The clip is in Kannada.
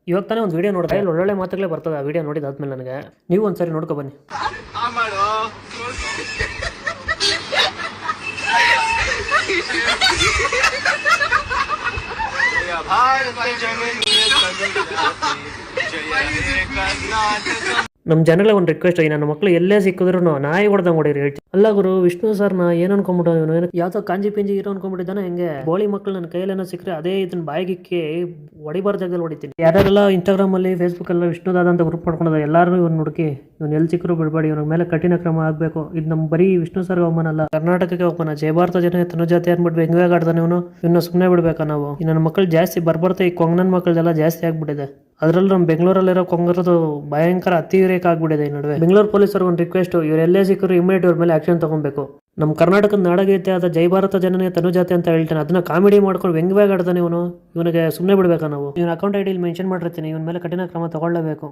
ಇವಾಗ ತಾನೇ ಒಂದು ವಿಡಿಯೋ ನೋಡಿದೆ, ಅಲ್ಲಿ ಒಳ್ಳೊಳ್ಳೆ ಮಾತುಗಳೇ ಬರ್ತದೆ. ಆ ವಿಡಿಯೋ ನೋಡಿದಾದ್ಮೇಲೆ ನನಗೆ ನೀವು ಒಂದ್ಸರಿ ನೋಡ್ಕೊ ಬನ್ನಿ. ನಮ್ಮ ಜನಗಳ ಒಂದು ರಿಕ್ವೆಸ್ಟ್ ಆಗಿ ನನ್ನ ಮಕ್ಕಳು ಎಲ್ಲೇ ಸಿಕ್ಕಿದ್ರು ನಾಯಿ ಹೊಡೆದಂಗೆ ಹೊಡೀರಿ ಹೇಳ್ತೀನಿ. ಅಲ್ಲ ಗುರು, ವಿಷ್ಣು ಸರ್ನ ಏನು ಅನ್ಕೊಂಬಿಟ್ಟು ಇವನು ಯಾವ್ದೋ ಕಾಂಜಿ ಪಿಂಜಿ ಇರೋ ಅನ್ಕೊಂಡ್ಬಿಟ್ಟಿದ್ದಾನೆ. ಹೆಂಗೆ ಬೋಳಿ ಮಕ್ಕಳು ನನ್ನ ಕೈಯಲ್ಲೇನೋ ಸಿಕ್ಕರೆ ಅದೇ ಇದನ್ನ ಬಾಯಿಗಿಕ್ಕಿ ಹೊಡಿಬಾರ ಜಾಗದಲ್ಲಿ ಹೊಡಿತೀನಿ. ಯಾರೆಲ್ಲ ಇನ್ಸ್ಟಾಗ್ರಾಮ್ ಅಲ್ಲಿ ಫೇಸ್ಬುಕ್ ಎಲ್ಲ ವಿಷ್ಣುದಾದ ಅಂತ ಗ್ರೂಪ್ ಮಾಡ್ಕೊಂಡ ಎಲ್ಲರೂ ಇವ್ನು ಹುಡುಕಿ ಇವ್ನು ಎಲ್ಲಿ ಸಿಕ್ಕರು ಬಿಡಬೇಡಿ, ಇವನ ಮೇಲೆ ಕಠಿಣ ಕ್ರಮ ಆಗಬೇಕು. ಇದು ನಮ್ಮ ಬರೀ ವಿಷ್ಣು ಸರ್ಗೆ ಅವಮಾನ ಅಲ್ಲ, ಕರ್ನಾಟಕಕ್ಕೆ ಅವಮಾನ. ಜಯ ಭಾರತ ಜನ ತನುಜಾತಿ ಅಂದ್ಬಿಟ್ಟು ಹೆಂಗೆ ಆಡ್ತಾನೆ ಇವನು. ಇನ್ನು ಸುಮ್ಮನೆ ಬಿಡ್ಬೇಕಾ ನಾವು? ನನ್ನ ಮಕ್ಕಳು ಜಾಸ್ತಿ ಬರ್ಬರ್ತಾ ಈ ಕೊಂಗನನ್ ಮಕ್ಕಳದೆಲ್ಲ ಜಾಸ್ತಿ ಆಗ್ಬಿಟ್ಟಿದೆ. ಅದರಲ್ಲೂ ನಮ್ಮ ಬೆಂಗಳೂರಲ್ಲಿರೋ ಕೊಂಗರದು ಭಯಂಕರ ಅತಿರೇಕ ಆಗ್ಬಿಟ್ಟಿದೆ ಈ ನಡುವೆ. ಬೆಂಗಳೂರು ಪೊಲೀಸರು ಒಂದು ರಿಕ್ವೆಸ್ಟ್, ಇವರೆಲ್ಲೇ ಸಿಕ್ಕರು ಇಮಿಡಿಯೇಟ್ ಇವ್ರ ಮೇಲೆ ಆಕ್ಷನ್ ತಗೊಬೇಕು. ನಮ್ಮ ಕರ್ನಾಟಕದ ನಾಡಗೀತೆ ಆದ ಜೈ ಭಾರತ ಜನನೇ ತನುಜಾತಿ ಅಂತ ಹೇಳ್ತಾನೆ, ಅದನ್ನ ಕಾಮಿಡಿ ಮಾಡ್ಕೊಂಡು ವ್ಯಂಗ್ಯವಾಗಿ ಆಡ್ತಾನೆ ಇವನು. ಇವನಿಗೆ ಸುಮ್ಮನೆ ಬಿಡ್ಬೇಕಾ ನಾವು? ಇವನ ಅಕೌಂಟ್ ಐ ಡಿ ಮೆನ್ಷನ್ ಮಾಡಿರ್ತೀನಿ, ಇವನ ಮೇಲೆ ಕಠಿಣ ಕ್ರಮ ತಗೊಳ್ಳೇಬೇಕು.